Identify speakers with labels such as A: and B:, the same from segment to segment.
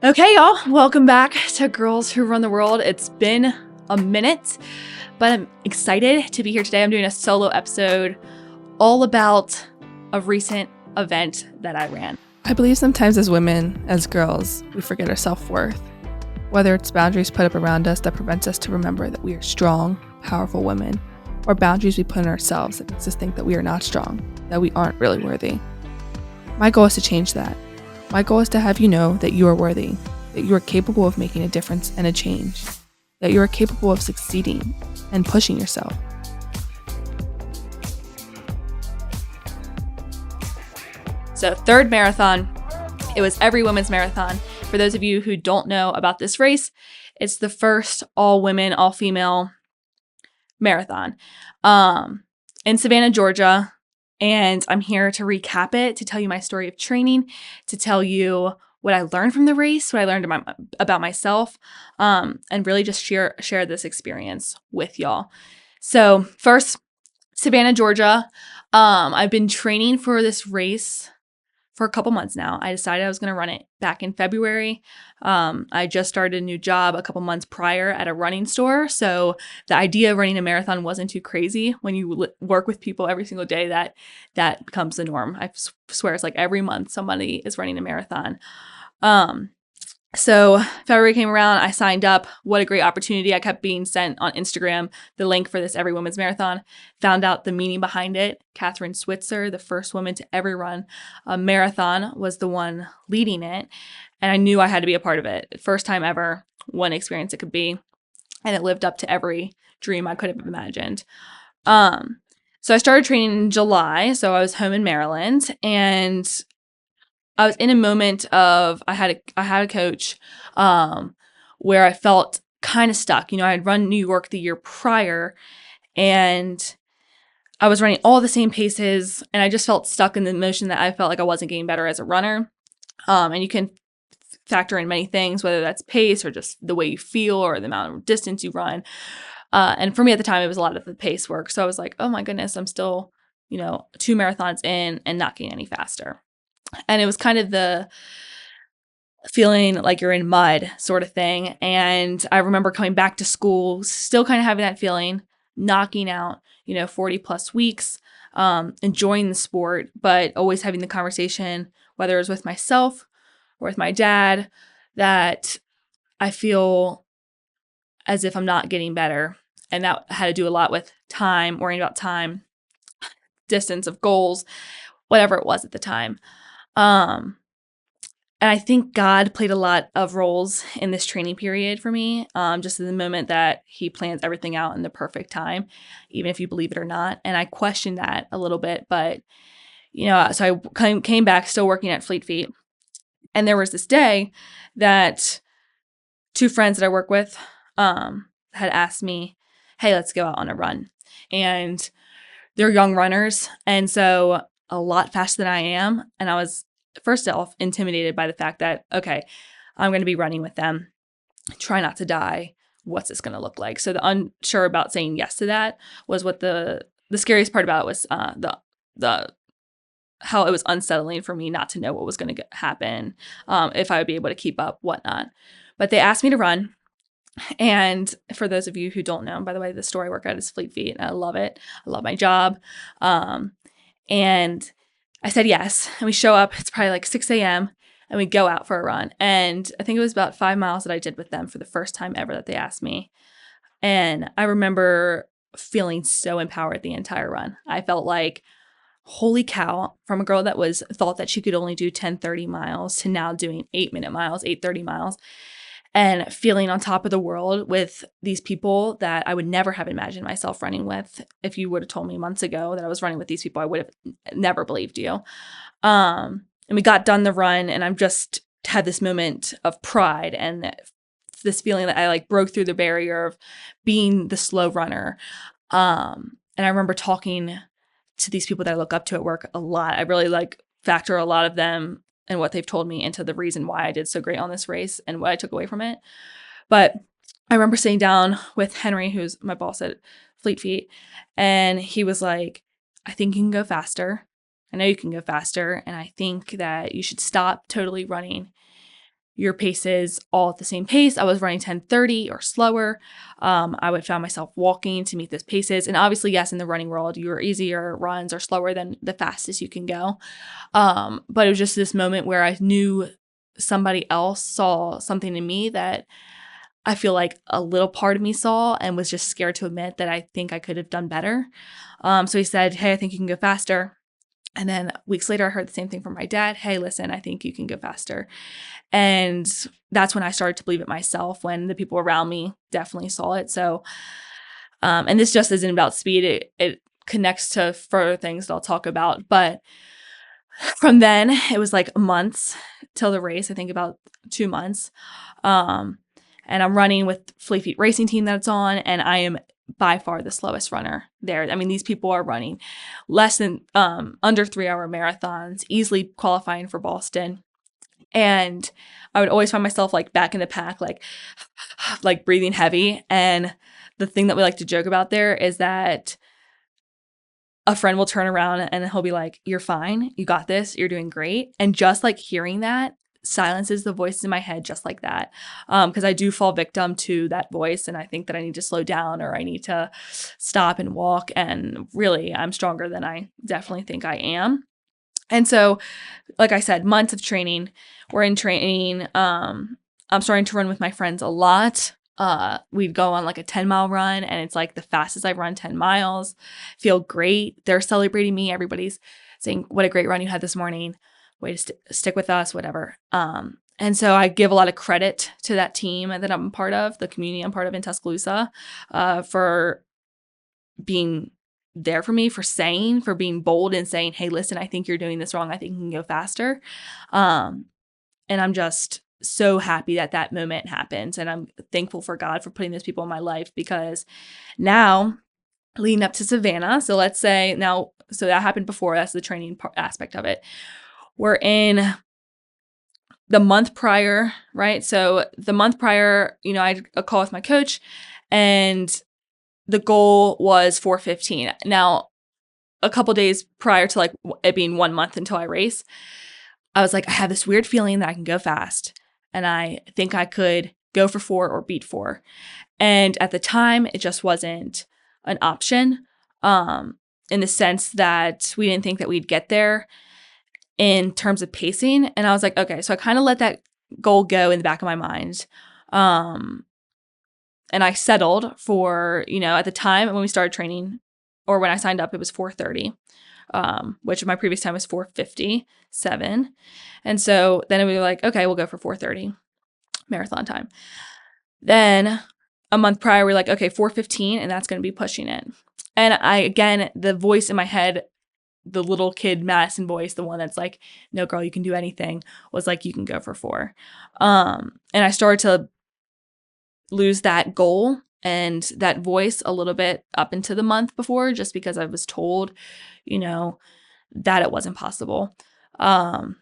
A: Okay, y'all, welcome back to Girls Who Run the World. It's been a minute, but I'm excited to be here today. I'm doing a solo episode all about a recent event that I ran.
B: I believe sometimes as women, as girls, we forget our self-worth. Whether it's boundaries put up around us that prevents us to remember that we are strong, powerful women, or boundaries we put on ourselves that makes us think that we are not strong, that we aren't really worthy. My goal is to change that. My goal is to have you know that you are worthy, that you are capable of making a difference and a change, that you are capable of succeeding and pushing yourself.
A: So, third marathon, it was Every Women's Marathon. For those of you who don't know about this race, it's the first all-women, all-female marathon in Savannah, Georgia. And I'm here to recap it, to tell you my story of training, to tell you what I learned from the race, what I learned about myself, and really just share this experience with y'all. So first, Savannah, Georgia. I've been training for this race for a couple months now. I decided I was going to run it back in February. I just started a new job a couple months prior at a running store. So the idea of running a marathon wasn't too crazy. When you work with people every single day, that becomes the norm. I swear it's like every month somebody is running a marathon. So February came around, I signed up. What a great opportunity. I kept being sent on Instagram the link for this Every Women's Marathon. Found out the meaning behind it. Catherine Switzer, the first woman to ever run a marathon, was the one leading it. And I knew I had to be a part of it. First time ever, one experience it could be. And it lived up to every dream I could have imagined. So I started training in July. So I was home in Maryland, and I was in a moment of I had a coach where I felt kind of stuck. You know, I had run New York the year prior, and I was running all the same paces, and I just felt stuck in the motion that I felt like I wasn't getting better as a runner. And you can factor in many things, whether that's pace or just the way you feel or the amount of distance you run. And for me at the time, it was a lot of the pace work. So I was like, oh my goodness, I'm still, 2 marathons in and not getting any faster. And it was kind of the feeling like you're in mud sort of thing. And I remember coming back to school, still kind of having that feeling, knocking out, 40 plus weeks, enjoying the sport, but always having the conversation, whether it was with myself or with my dad, that I feel as if I'm not getting better. And that had to do a lot with time, worrying about time, distance of goals, whatever it was at the time. And I think God played a lot of roles in this training period for me, just in the moment that he plans everything out in the perfect time, even if you believe it or not. And I questioned that a little bit, but, so I came back still working at Fleet Feet. And there was this day that 2 friends that I work with had asked me, hey, let's go out on a run. And they're young runners, and so a lot faster than I am. And I was first off intimidated by the fact that, okay, I'm going to be running with them. Try not to die. What's this going to look like? So the unsure about saying yes to that was what the scariest part about it was the how it was unsettling for me not to know what was going to happen, if I would be able to keep up, whatnot. But they asked me to run. And for those of you who don't know, by the way, the store I work at is Fleet Feet, and I love it. I love my job. And I said yes. And we show up. It's probably like 6 a.m. and we go out for a run. And I think it was about 5 miles that I did with them for the first time ever that they asked me. And I remember feeling so empowered the entire run. I felt like, holy cow, from a girl that thought that she could only do 10:30 miles to now doing 8-minute miles, 8:30 miles. And feeling on top of the world with these people that I would never have imagined myself running with. If you would have told me months ago that I was running with these people, I would have never believed you. And we got done the run, and I'm just had this moment of pride and this feeling that I like broke through the barrier of being the slow runner. And I remember talking to these people that I look up to at work a lot. I really factor a lot of them and what they've told me into the reason why I did so great on this race and what I took away from it. But I remember sitting down with Henry, who's my boss at Fleet Feet, and he was like, I think you can go faster. I know you can go faster, and I think that you should stop totally running your paces all at the same pace. I was running 10:30 or slower. I would find myself walking to meet those paces. And obviously, yes, in the running world, your easier runs are slower than the fastest you can go. But it was just this moment where I knew somebody else saw something in me that I feel like a little part of me saw and was just scared to admit that I think I could have done better. So he said, hey, I think you can go faster. And then weeks later, I heard the same thing from my dad. Hey, listen, I think you can go faster. And that's when I started to believe it myself, when the people around me definitely saw it. So, and this just isn't about speed. It connects to further things that I'll talk about. But from then, it was like months till the race. I think about 2 months. And I'm running with Fleet Feet Racing Team that it's on, and I am by far the slowest runner there. I mean, these people are running less than under 3-hour marathons, easily qualifying for Boston. And I would always find myself like back in the pack, like breathing heavy. And the thing that we like to joke about there is that a friend will turn around and he'll be like, you're fine. You got this. You're doing great. And just like hearing that silences the voices in my head just like that. Because I do fall victim to that voice, and I think that I need to slow down or I need to stop and walk. And really, I'm stronger than I definitely think I am. And so, like I said, months of training. We're in training. I'm starting to run with my friends a lot. We'd go on like a 10-mile run, and it's like the fastest I've run 10 miles. Feel great. They're celebrating me. Everybody's saying, what a great run you had this morning. Way to stick with us, whatever. And so I give a lot of credit to that team that I'm part of, the community I'm part of in Tuscaloosa, for being there for me, for being bold and saying, hey, listen, I think you're doing this wrong. I think you can go faster. And I'm just so happy that that moment happened. And I'm thankful for God for putting those people in my life, because now leading up to Savannah. So let's say now, so that happened before. That's the training aspect of it. We're in the month prior, right? So the month prior, I had a call with my coach, and the goal was 4:15. Now, a couple days prior to like it being 1 month until I race, I was like, I have this weird feeling that I can go fast, and I think I could go for 4 or beat 4. And at the time, it just wasn't an option, in the sense that we didn't think that we'd get there in terms of pacing. And I was like, okay, so I kind of let that goal go in the back of my mind. And I settled for, at the time when we started training, or when I signed up, it was 4:30, which my previous time was 4:57. And so then we were like, okay, we'll go for 4:30 marathon time. Then a month prior, we're like, okay, 4:15, and that's going to be pushing it. And again, the voice in my head, the little kid Madison voice, the one that's like, no, girl, you can do anything, was like, you can go for 4. And I started to lose that goal and that voice a little bit up into the month before, just because I was told, that it wasn't possible. And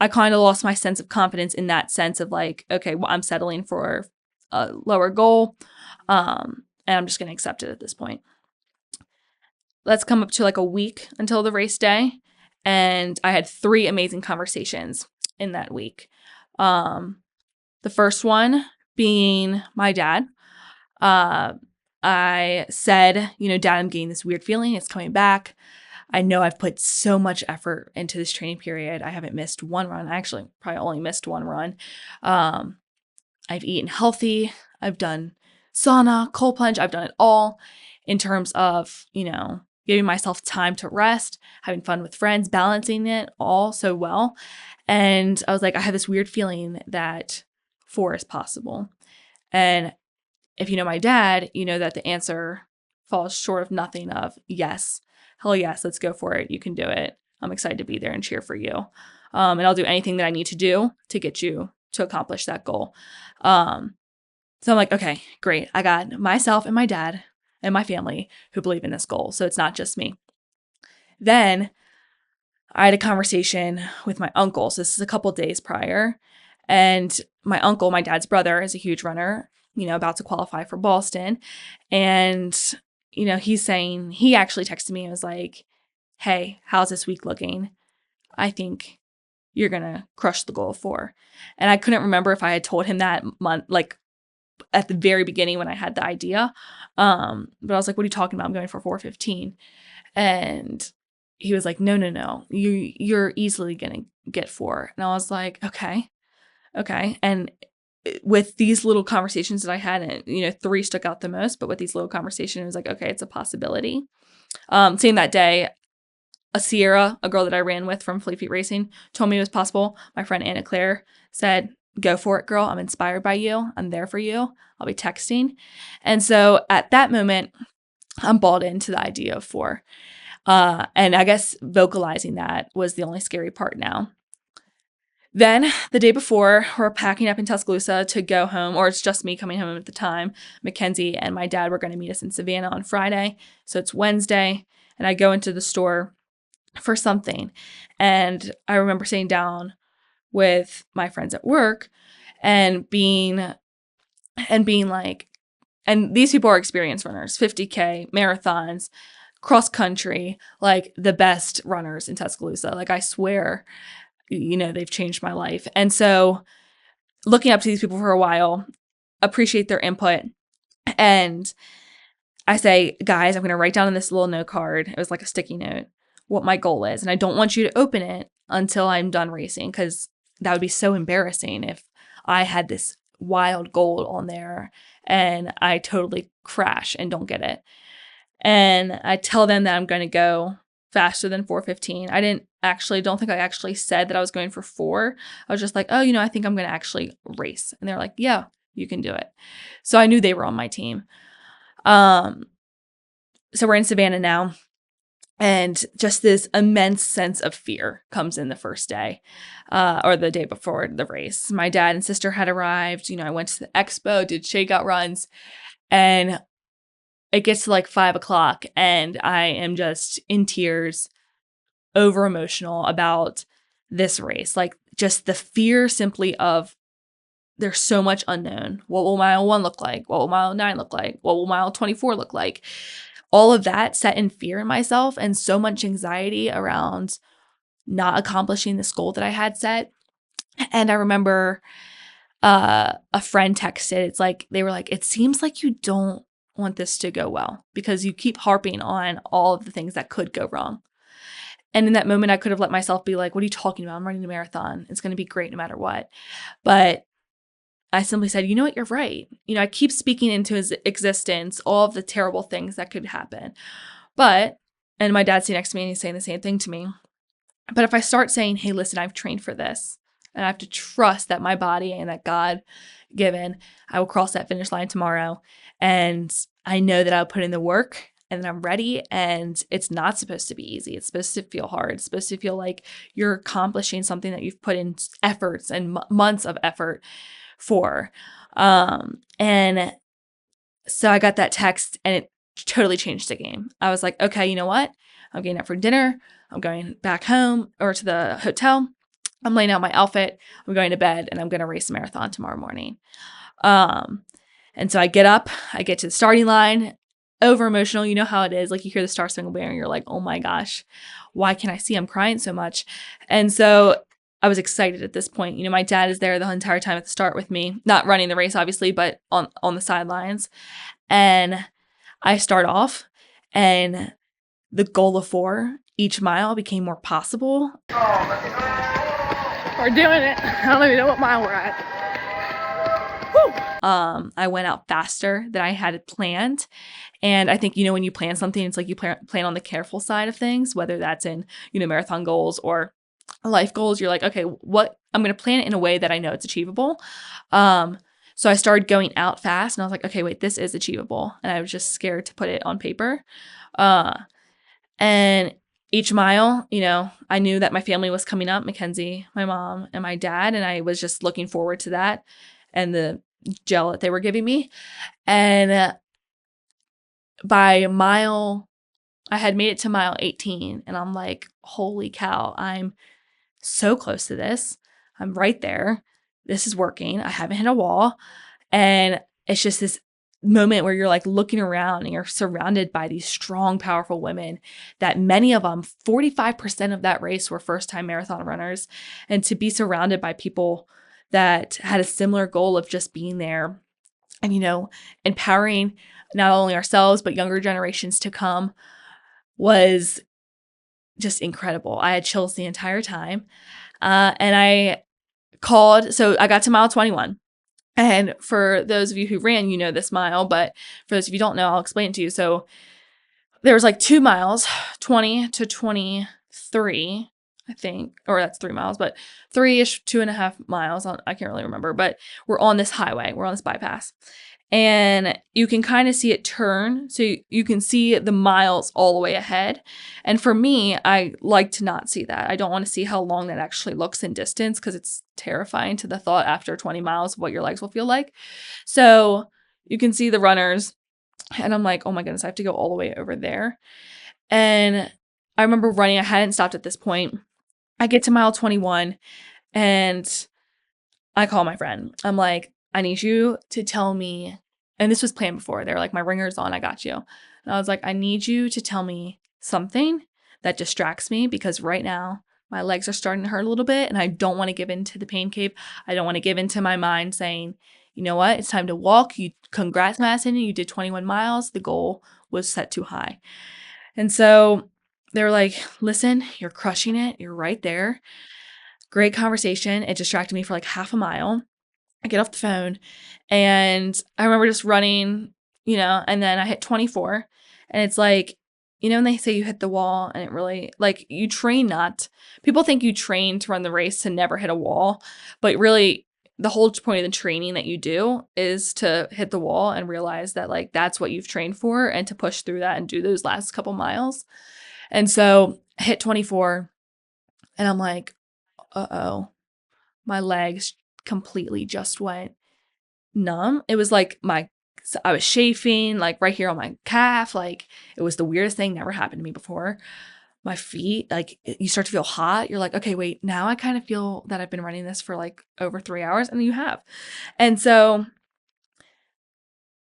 A: I kind of lost my sense of confidence in that sense of like, okay, well, I'm settling for a lower goal. And I'm just going to accept it at this point. Let's come up to like a week until the race day. And I had 3 amazing conversations in that week. The first one being my dad. I said, Dad, I'm getting this weird feeling. It's coming back. I know I've put so much effort into this training period. I haven't missed one run. I actually probably only missed one run. I've eaten healthy. I've done sauna, cold plunge. I've done it all in terms of, giving myself time to rest, having fun with friends, balancing it all so well. And I was like, I have this weird feeling that 4 is possible. And if you know my dad, you know that the answer falls short of nothing of yes. Hell yes, let's go for it. You can do it. I'm excited to be there and cheer for you. And I'll do anything that I need to do to get you to accomplish that goal. So I'm like, okay, great. I got myself and my dad and my family who believe in this goal. So it's not just me. Then I had a conversation with my uncle. So this is a couple days prior. And my uncle, my dad's brother, is a huge runner, about to qualify for Boston. And, he's saying, he actually texted me and was like, hey, how's this week looking? I think you're going to crush the goal of 4. And I couldn't remember if I had told him that month, like at the very beginning when I had the idea. But I was like, what are you talking about? I'm going for 4:15. And he was like, no. You're easily going to get 4. And I was like, okay. And with these little conversations that I had, and 3 stuck out the most, but with these little conversations, it was like, okay, it's a possibility. Same that day, a girl that I ran with from Fleet Feet Racing, told me it was possible. My friend Anna Claire said, go for it, girl. I'm inspired by you. I'm there for you. I'll be texting. And so at that moment, I'm bought into the idea of 4. And I guess vocalizing that was the only scary part now. Then the day before, we're packing up in Tuscaloosa to go home, or it's just me coming home at the time. Mackenzie and my dad were going to meet us in Savannah on Friday. So it's Wednesday, and I go into the store for something. And I remember sitting down with my friends at work and being like, and these people are experienced runners, 50K, marathons, cross country, like the best runners in Tuscaloosa. Like I swear, they've changed my life. And so looking up to these people for a while, appreciate their input. And I say, guys, I'm going to write down on this little note card. It was like a sticky note, what my goal is. And I don't want you to open it until I'm done racing, because that would be so embarrassing if I had this wild goal on there and I totally crash and don't get it. And I tell them that I'm going to go faster than 4:15. I don't think I actually said that I was going for 4. I was just like, oh, I think I'm going to actually race. And they're like, yeah, you can do it. So I knew they were on my team. So we're in Savannah now. And just this immense sense of fear comes in the first day, or the day before the race. My dad and sister had arrived. I went to the expo, did shakeout runs, and it gets to like 5:00 and I am just in tears, over emotional about this race. Like just the fear simply of there's so much unknown. What will mile 1 look like? What will mile 9 look like? What will mile 24 look like? All of that set in fear in myself, and so much anxiety around not accomplishing this goal that I had set. And I remember a friend texted, it's like, they were like, it seems like you don't want this to go well because you keep harping on all of the things that could go wrong. And in that moment, I could have let myself be like, what are you talking about? I'm running a marathon. It's going to be great no matter what. But I simply said, you know what? You're right. I keep speaking into his existence, all of the terrible things that could happen. And my dad's sitting next to me and he's saying the same thing to me. But if I start saying, hey, listen, I've trained for this and I have to trust that my body and that God given, I will cross that finish line tomorrow. And I know that I'll put in the work and I'm ready. And it's not supposed to be easy. It's supposed to feel hard. It's supposed to feel like you're accomplishing something that you've put in efforts and months of effort for. And so I got that text and it totally changed the game. I was like, okay, you know what? I'm getting up for dinner. I'm going back home or to the hotel. I'm laying out my outfit. I'm going to bed and I'm going to race a marathon tomorrow morning. And so I get up, I get to the starting line, over emotional. You know how it is. Like you hear the Star Spangled Banner and you're like, oh my gosh, why can't I see? I'm crying so much. And so I was excited at this point. My dad is there the entire time at the start with me, not running the race, obviously, but on the sidelines. And I start off and the goal of 4 each mile became more possible.
B: We're doing it. I don't even know what mile we're at. Woo!
A: I went out faster than I had planned. And I think, when you plan something, it's like you plan on the careful side of things, whether that's in, marathon goals or life goals. You're like, okay, what I'm going to plan it in a way that I know it's achievable. So I started going out fast and I was like, okay, wait, this is achievable. And I was just scared to put it on paper. And each mile, I knew that my family was coming up, Mackenzie, my mom, and my dad. And I was just looking forward to that and the gel that they were giving me. And by I had made it to mile 18 and I'm like, holy cow, I'm so close to this. I'm right there. This is working. I haven't hit a wall. And it's just moment where you're like looking around and you're surrounded by these strong, powerful women that many of them, 45% of that race were first-time marathon runners. And to be surrounded by people that had a similar goal of just being there and, empowering not only ourselves, but younger generations to come was just incredible. I had chills the entire time. And I called, so I got to mile 21. And for those of you who ran, you know this mile, but for those of you who don't know, I'll explain it to you. So there was like 2 miles, 20 to 23, I think, or that's 3 miles, but 3-ish, 2.5 miles. I can't really remember, but we're on this highway. We're on this bypass. And you can kind of see it turn. So you can see the miles all the way ahead. And for me, I like to not see that. I don't want to see how long that actually looks in distance because it's terrifying to the thought after 20 miles of what your legs will feel like. So you can see the runners. And I'm like, oh my goodness, I have to go all the way over there. And I remember running. I hadn't stopped at this point. I get to mile 21 and I call my friend. I'm like, I need you to tell me, and this was planned before. They're like, my ringer's on, I got you. And I was like, I need you to tell me something that distracts me because right now my legs are starting to hurt a little bit and I don't want to give in to the pain cave. I don't want to give in to my mind saying, you know what, it's time to walk. Congrats, Madison, you did 21 miles. The goal was set too high. And so they're like, listen, you're crushing it. You're right there. Great conversation. It distracted me for like half a mile. I get off the phone and I remember just running, and then I hit 24 and it's like, when they say you hit the wall and it really, like, you train people think you train to run the race to never hit a wall, but really the whole point of the training that you do is to hit the wall and realize that like, that's what you've trained for and to push through that and do those last couple miles. And so I hit 24 and I'm like, uh-oh, my legs completely just went numb. It was like I was chafing like right here on my calf. Like it was the weirdest thing, never happened to me before. My feet, like you start to feel hot. You're like, okay, wait, now I kind of feel that I've been running this for like over 3 hours and you have. And so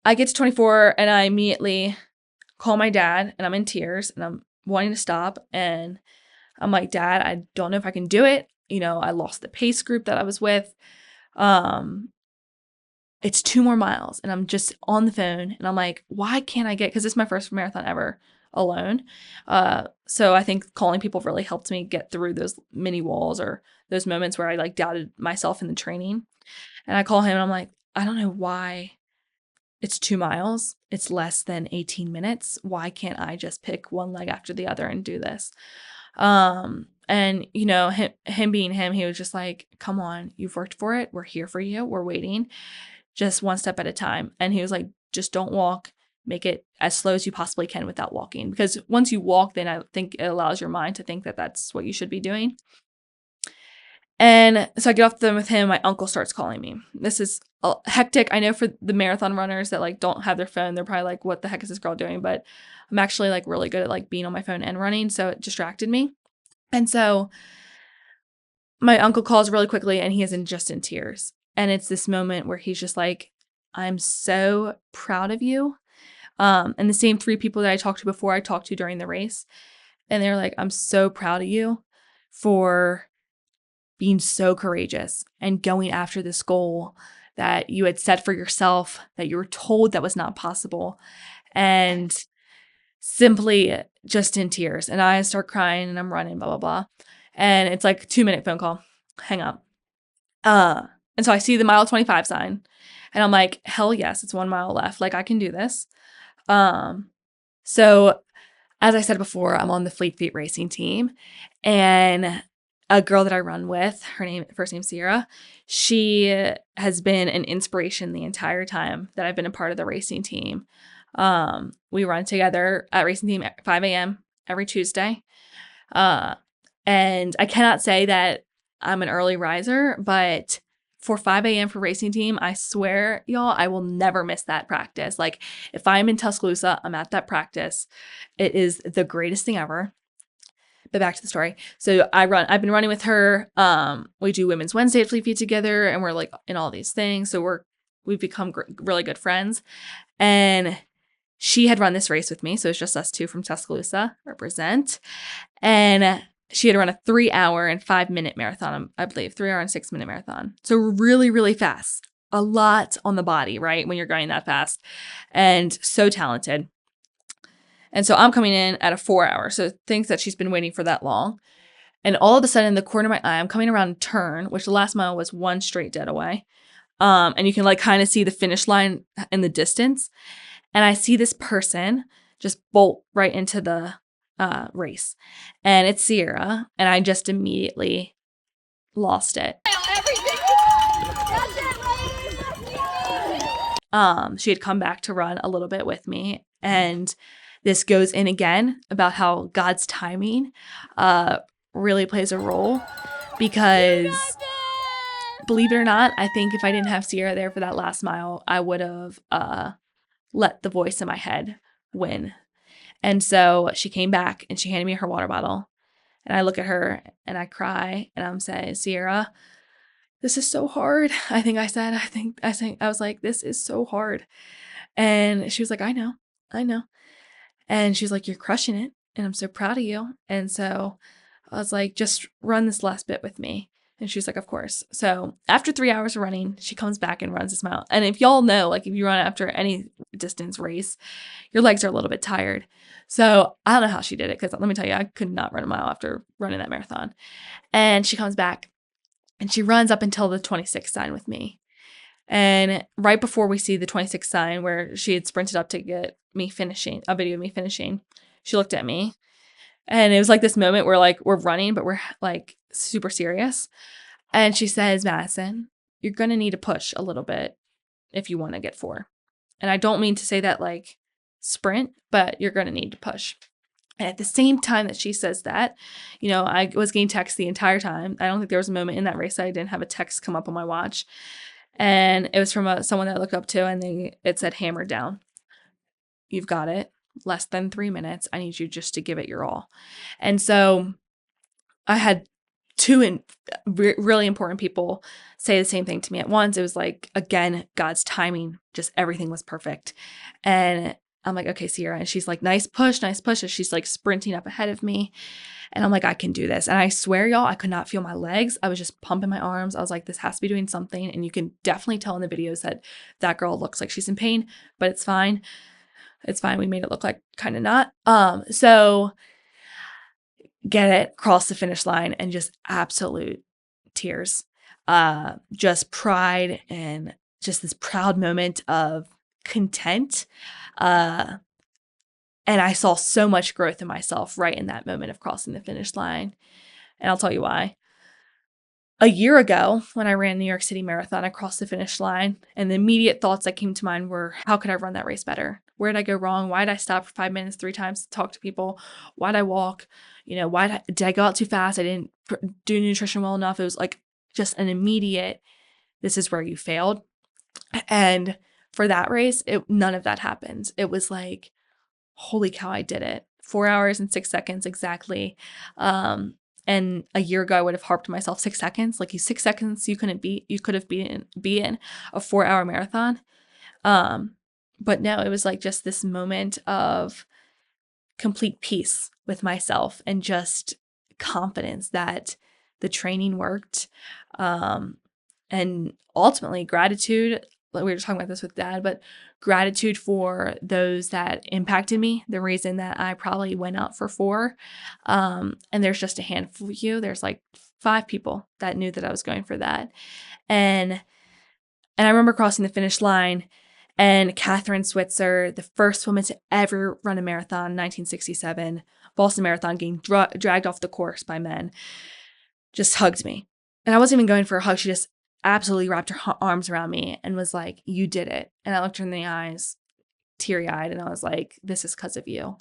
A: I get to 24 and I immediately call my dad and I'm in tears and I'm wanting to stop. And I'm like, Dad, I don't know if I can do it. I lost the pace group that I was with. It's 2 more miles and I'm just on the phone and I'm like, why can't I because this is my first marathon ever alone. So I think calling people really helped me get through those mini walls or those moments where I like doubted myself in the training. And I call him and I'm like, I don't know why it's 2 miles. It's less than 18 minutes. Why can't I just pick one leg after the other and do this? And him being him, he was just like, come on, you've worked for it. We're here for you. We're waiting, just one step at a time. And he was like, just don't walk, make it as slow as you possibly can without walking. Because once you walk, then I think it allows your mind to think that that's what you should be doing. And so I get off the phone with him. My uncle starts calling me. This is hectic. I know for the marathon runners that like don't have their phone, they're probably like, what the heck is this girl doing? But I'm actually like really good at like being on my phone and running. So it distracted me. And so my uncle calls really quickly and he is just in tears. And it's this moment where he's just like, I'm so proud of you. And the same 3 people that I talked to before I talked to during the race. And they're like, I'm so proud of you for being so courageous and going after this goal that you had set for yourself, that you were told that was not possible. And simply just in tears. And I start crying and I'm running, blah, blah, blah. And it's like 2-minute phone call, hang up. And so I see the mile 25 sign and I'm like, hell yes, it's 1 mile left. Like I can do this. So as I said before, I'm on the Fleet Feet racing team and a girl that I run with, first name Sierra, she has been an inspiration the entire time that I've been a part of the racing team. We run together at racing team at 5 a.m. every Tuesday. And I cannot say that I'm an early riser, but for 5 a.m. for racing team, I swear, y'all, I will never miss that practice. Like if I'm in Tuscaloosa, I'm at that practice. It is the greatest thing ever. But back to the story. So I've been running with her. We do Women's Wednesday at Fleet Feet together and we're like in all these things. So we've become really good friends. And she had run this race with me. So it's just us two from Tuscaloosa, represent. And she had run a 3 hour and 5 minute marathon, I believe, 3 hour and 6 minute marathon. So really, really fast. A lot on the body, right? When you're going that fast. And so talented. And so I'm coming in at a 4 hour. So thinks that she's been waiting for that long. And all of a sudden, in the corner of my eye, I'm coming around a turn, which the last mile was one straight dead away. And you can like kind of see the finish line in the distance. And I see this person just bolt right into the race. And it's Sierra. And I just immediately lost it. She had come back to run a little bit with me. And this goes in again about how God's timing really plays a role, because believe it or not, I think if I didn't have Sierra there for that last mile, I would have let the voice in my head win. And so she came back and she handed me her water bottle. And I look at her and I cry and I'm saying, Sierra, this is so hard. I was like, this is so hard. And she was like, I know. And she's like, you're crushing it. And I'm so proud of you. And so I was like, just run this last bit with me. And she's like, of course. So after 3 hours of running, she comes back and runs this mile. And if y'all know, like if you run after any distance race, your legs are a little bit tired. So I don't know how she did it, because let me tell you, I could not run a mile after running that marathon. And she comes back and she runs up until the 26 sign with me. And right before we see the 26 sign where she had sprinted up to get me finishing, a video of me finishing, she looked at me. And it was like this moment where like we're running, but we're like super serious. And she says, Madison, you're going to need to push a little bit if you want to get 4. And I don't mean to say that like sprint, but you're going to need to push. And at the same time that she says that, you know, I was getting texts the entire time. I don't think there was a moment in that race that I didn't have a text come up on my watch. And it was from someone that I looked up to, and it said, hammer down. You've got it. Less than 3 minutes. I need you just to give it your all. And so I had 2 really important people say the same thing to me at once. It was like, again, God's timing, just everything was perfect. And I'm like, okay, Sierra. And she's like, nice push. And she's like sprinting up ahead of me. And I'm like, I can do this. And I swear, y'all, I could not feel my legs. I was just pumping my arms. I was like, this has to be doing something. And you can definitely tell in the videos that girl looks like she's in pain, but it's fine. It's fine. We made it look like kind of not. So get it, cross the finish line, and just absolute tears. Just pride and just this proud moment of content. And I saw so much growth in myself right in that moment of crossing the finish line. And I'll tell you why. A year ago, when I ran New York City Marathon, I crossed the finish line, and the immediate thoughts that came to mind were, how could I run that race better? Where did I go wrong? Why did I stop for 5 minutes 3 times to talk to people? Why did I walk? You know, did I go out too fast? I didn't do nutrition well enough. It was like just an immediate, this is where you failed. And for that race, none of that happened. It was like, holy cow, I did it. 4 hours and 6 seconds exactly. And a year ago, I would have harped myself 6 seconds. Like 6 seconds, you could have beaten a 4 hour marathon. But no, it was like just this moment of complete peace with myself and just confidence that the training worked. And ultimately gratitude. We were talking about this with Dad, but gratitude for those that impacted me, the reason that I probably went out for 4. And there's just a handful of you. There's like 5 people that knew that I was going for that. And I remember crossing the finish line, and Catherine Switzer, the first woman to ever run a marathon, 1967, Boston Marathon, getting dragged off the course by men, just hugged me. And I wasn't even going for a hug. She just absolutely wrapped her arms around me and was like, you did it. And I looked her in the eyes, teary-eyed, and I was like, this is because of you.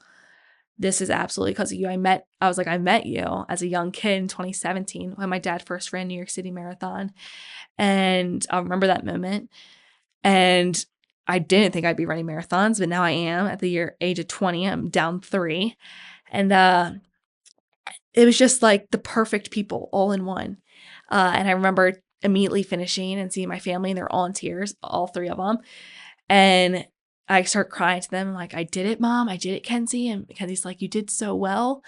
A: This is absolutely because of you. I met you as a young kid in 2017 when my dad first ran New York City Marathon. And I remember that moment. And I didn't think I'd be running marathons, but now I am. At the age of 20, I'm down 3. And it was just like the perfect people all in one. And I remember immediately finishing and seeing my family, and they're all in tears, all 3 of them. And I start crying to them like, I did it, Mom. I did it, Kenzie. And Kenzie's like, you did so well,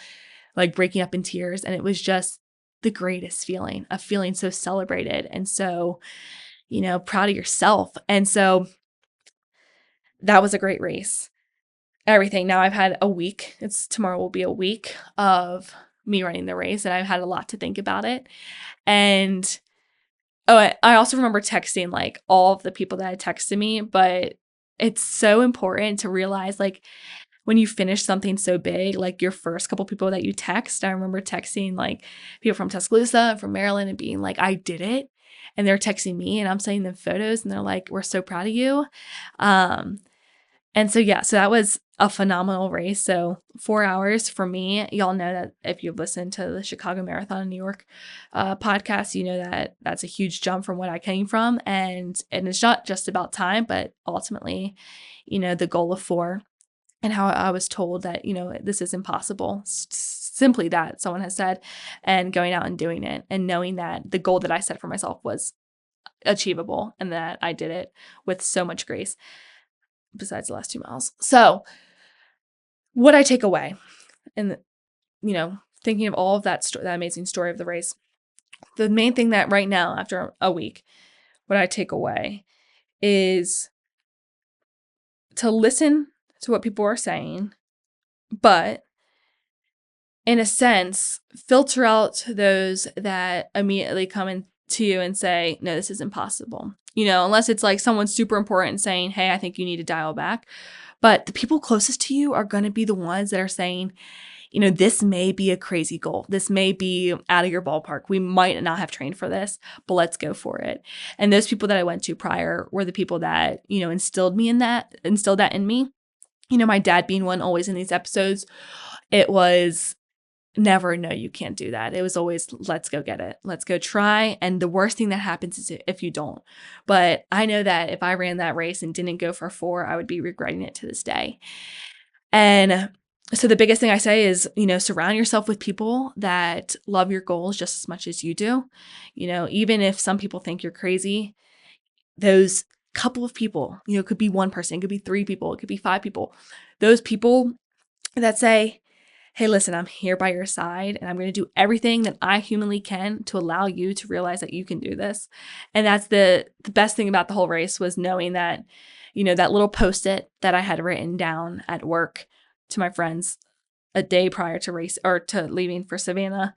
A: like breaking up in tears. And it was just the greatest feeling of feeling so celebrated and so, proud of yourself. And so that was a great race. Everything. Now I've had a week. Tomorrow will be a week of me running the race, and I've had a lot to think about it. And I also remember texting like all of the people that had texted me, but it's so important to realize like when you finish something so big, like your first couple people that you text, I remember texting like people from Tuscaloosa and from Maryland and being like, I did it. And they're texting me and I'm sending them photos and they're like, we're so proud of you. And so, yeah, so that was a phenomenal race. So 4 hours for me, y'all know that if you've listened to the Chicago Marathon in New York podcast, you know that that's a huge jump from what I came from. And it's not just about time, but ultimately, the goal of 4 and how I was told that, this is impossible. Simply that someone has said, and going out and doing it and knowing that the goal that I set for myself was achievable and that I did it with so much grace besides the last 2 miles. So what I take away and, thinking of all of that amazing story of the race, the main thing that right now, after a week, what I take away is to listen to what people are saying, but in a sense, filter out those that immediately come in to you and say, no, this is impossible. Unless it's like someone super important saying, hey, I think you need to dial back. But the people closest to you are going to be the ones that are saying, this may be a crazy goal. This may be out of your ballpark. We might not have trained for this, but let's go for it. And those people that I went to prior were the people that, instilled that in me. My dad being one always in these episodes, it was never, no, you can't do that. It was always, let's go get it. Let's go try. And the worst thing that happens is if you don't. But I know that if I ran that race and didn't go for 4, I would be regretting it to this day. And so the biggest thing I say is, surround yourself with people that love your goals just as much as you do. Even if some people think you're crazy, those couple of people, it could be one person, it could be 3 people, it could be 5 people. Those people that say, hey, listen, I'm here by your side and I'm going to do everything that I humanly can to allow you to realize that you can do this. And that's the best thing about the whole race was knowing that, that little Post-it that I had written down at work to my friends a day prior to race or to leaving for Savannah,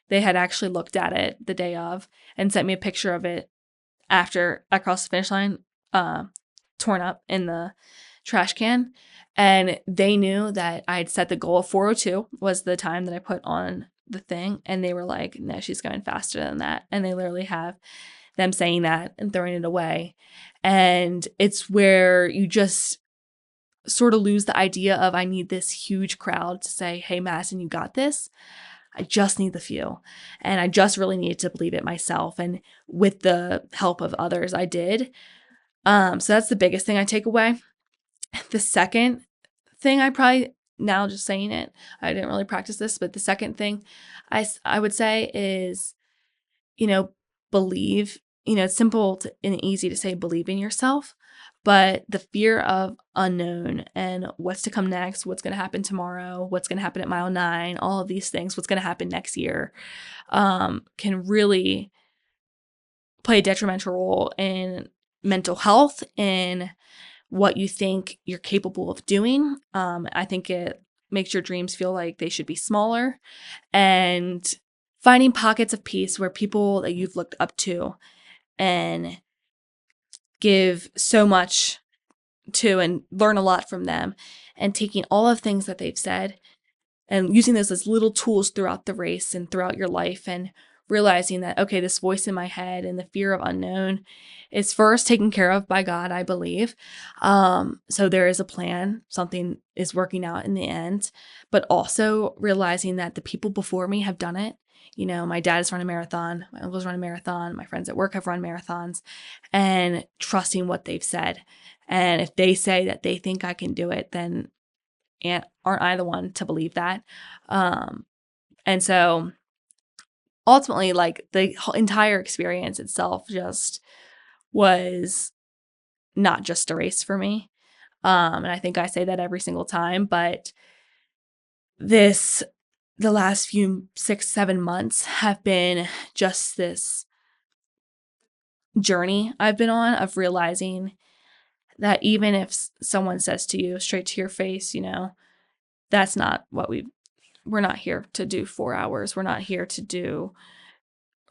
A: they had actually looked at it the day of and sent me a picture of it after I crossed the finish line, torn up in the trash can. And they knew that I had set the goal of 4:02 was the time that I put on the thing. And they were like, no, she's going faster than that. And they literally have them saying that and throwing it away. And it's where you just sort of lose the idea of I need this huge crowd to say, hey, Madison, you got this. I just need the few. And I just really needed to believe it myself. And with the help of others, I did. So that's the biggest thing I take away. The second thing now just saying it, I didn't really practice this, but the second thing I would say is, believe, it's simple and easy to say believe in yourself, but the fear of unknown and what's to come next, what's going to happen tomorrow, what's going to happen at mile 9, all of these things, what's going to happen next year, can really play a detrimental role in mental health, in what you think you're capable of doing. I think it makes your dreams feel like they should be smaller, and finding pockets of peace where people that you've looked up to and give so much to and learn a lot from them, and taking all of things that they've said and using those as little tools throughout the race and throughout your life, and realizing that, okay, this voice in my head and the fear of unknown is first taken care of by God, I believe. So there is a plan, something is working out in the end, but also realizing that the people before me have done it. My dad has run a marathon, my uncle's run a marathon, my friends at work have run marathons, and trusting what they've said. And if they say that they think I can do it, then aren't I the one to believe that? And so ultimately, like, the whole entire experience itself just was not just a race for me. And I think I say that every single time, but the last few 6-7 months have been just this journey I've been on of realizing that even if someone says to you straight to your face, that's not what we're not here to do 4 hours. We're not here to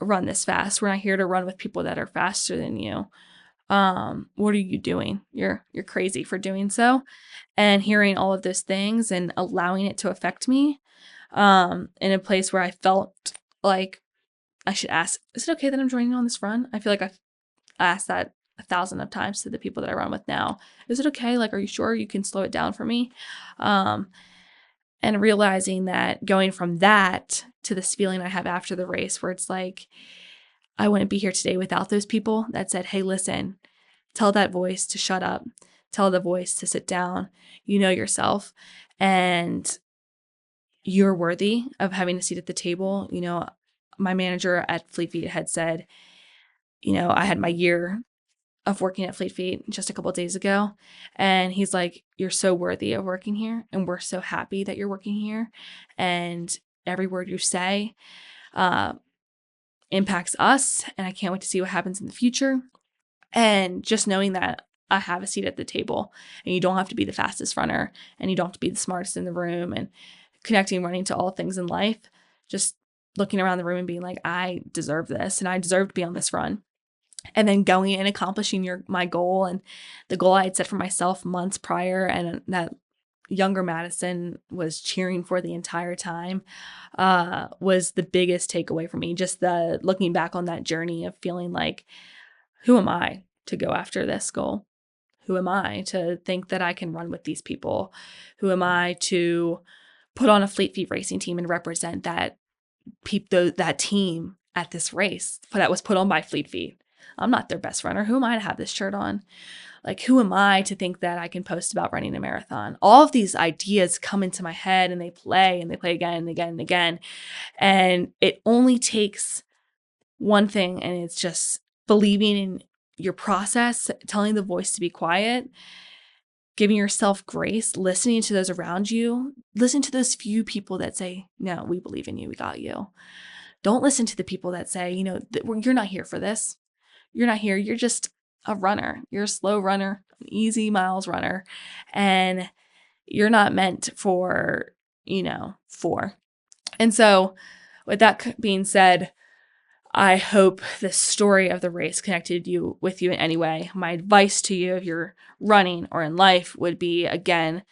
A: run this fast. We're not here to run with people that are faster than you. What are you doing? You're crazy for doing so. And hearing all of those things and allowing it to affect me, in a place where I felt like I should ask, is it okay that I'm joining on this run? I feel like I've asked that 1,000 of times to the people that I run with now. Is it okay? Like, are you sure you can slow it down for me? And realizing that going from that to this feeling I have after the race, where it's like, I wouldn't be here today without those people that said, hey, listen, tell that voice to shut up. Tell the voice to sit down. You know yourself. And you're worthy of having a seat at the table. My manager at Fleet Feet had said, I had my year of working at Fleet Feet just a couple of days ago. And he's like, you're so worthy of working here. And we're so happy that you're working here. And every word you say impacts us. And I can't wait to see what happens in the future. And just knowing that I have a seat at the table and you don't have to be the fastest runner and you don't have to be the smartest in the room, and connecting running to all things in life, just looking around the room and being like, I deserve this and I deserve to be on this run. And then going and accomplishing my goal, and the goal I had set for myself months prior, and that younger Madison was cheering for the entire time, was the biggest takeaway for me. Just the looking back on that journey of feeling like, who am I to go after this goal? Who am I to think that I can run with these people? Who am I to put on a Fleet Feet racing team and represent that team at this race that was put on by Fleet Feet? I'm not their best runner. Who am I to have this shirt on? Like, who am I to think that I can post about running a marathon? All of these ideas come into my head and they play again and again and again. And it only takes one thing, and it's just believing in your process, telling the voice to be quiet, giving yourself grace, listening to those around you, listen to those few people that say, no, we believe in you, we got you. Don't listen to the people that say, you're not here for this. You're not here. You're just a runner. You're a slow runner, an easy miles runner. And you're not meant for, four. And so with that being said, I hope the story of the race connected with you in any way. My advice to you, if you're running or in life, would be, again,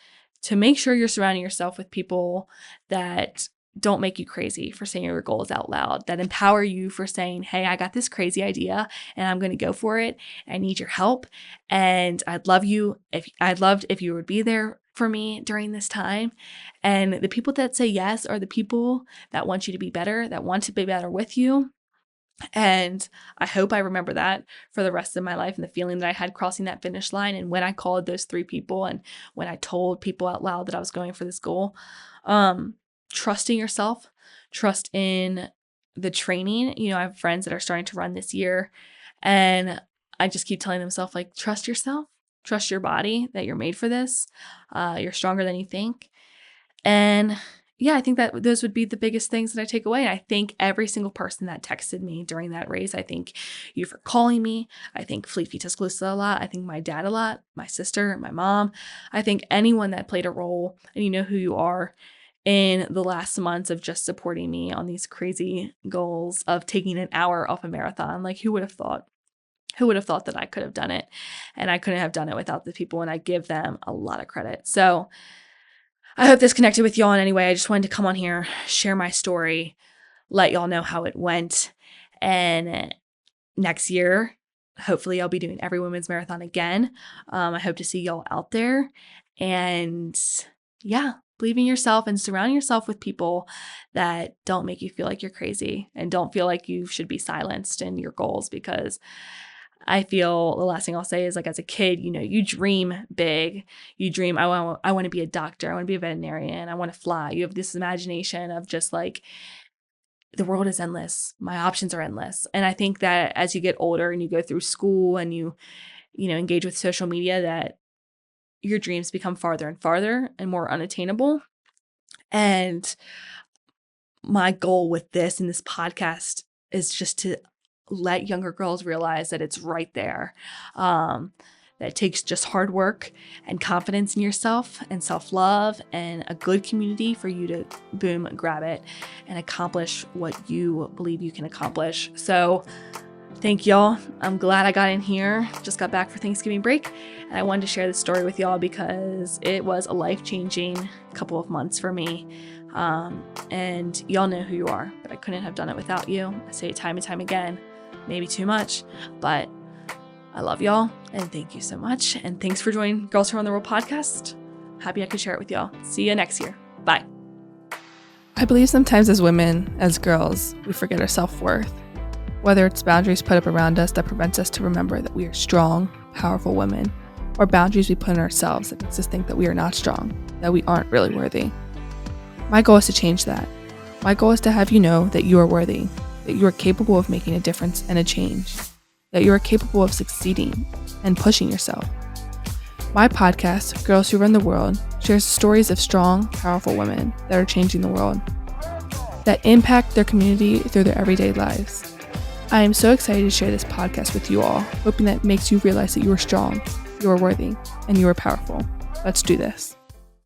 A: to make sure you're surrounding yourself with people that don't make you crazy for saying your goals out loud, that empower you for saying, hey, I got this crazy idea and I'm going to go for it. I need your help. And I'd love if you would be there for me during this time. And the people that say yes are the people that want you to be better, that want to be better with you. And I hope I remember that for the rest of my life, and the feeling that I had crossing that finish line. And when I called those 3 people, and when I told people out loud that I was going for this goal, trusting yourself, trust in the training. I have friends that are starting to run this year, and I just keep telling themselves, like, trust yourself, trust your body, that you're made for this. You're stronger than you think. And yeah, I think that those would be the biggest things that I take away. And I thank every single person that texted me during that race. I thank you for calling me. I thank Fleet Feet Tuscaloosa a lot. I thank my dad a lot, my sister, my mom. I thank anyone that played a role, and you know who you are, in the last months of just supporting me on these crazy goals of taking an hour off a marathon. Like, who would have thought? Who would have thought that I could have done it? And I couldn't have done it without the people, and I give them a lot of credit. So I hope this connected with y'all in any way. I just wanted to come on here, share my story, let y'all know how it went. And next year, hopefully I'll be doing every women's marathon again. I hope to see y'all out there. And yeah, believe in yourself and surround yourself with people that don't make you feel like you're crazy and don't feel like you should be silenced in your goals, because I feel the last thing I'll say is, like, as a kid, you dream big. You dream, I want to be a doctor. I want to be a veterinarian. I want to fly. You have this imagination of just like, the world is endless. My options are endless. And I think that as you get older and you go through school and you engage with social media, that your dreams become farther and farther and more unattainable. And my goal with this and this podcast is just to let younger girls realize that it's right there. That it takes just hard work and confidence in yourself and self-love and a good community for you to boom, grab it and accomplish what you believe you can accomplish. So thank y'all. I'm glad I got in here. Just got back for Thanksgiving break. And I wanted to share this story with y'all because it was a life-changing couple of months for me. And y'all know who you are, but I couldn't have done it without you. I say it time and time again, maybe too much, but I love y'all and thank you so much. And thanks for joining Girls Who Run the World podcast. Happy I could share it with y'all. See you next year. Bye.
B: I believe sometimes as women, as girls, we forget our self-worth. Whether it's boundaries put up around us that prevents us to remember that we are strong, powerful women, or boundaries we put in ourselves that makes us think that we are not strong, that we aren't really worthy. My goal is to change that. My goal is to have you know that you are worthy, that you are capable of making a difference and a change, that you are capable of succeeding and pushing yourself. My podcast, Girls Who Run the World, shares stories of strong, powerful women that are changing the world, that impact their community through their everyday lives. I am so excited to share this podcast with you all, hoping that it makes you realize that you are strong, you are worthy, and you are powerful. Let's do this.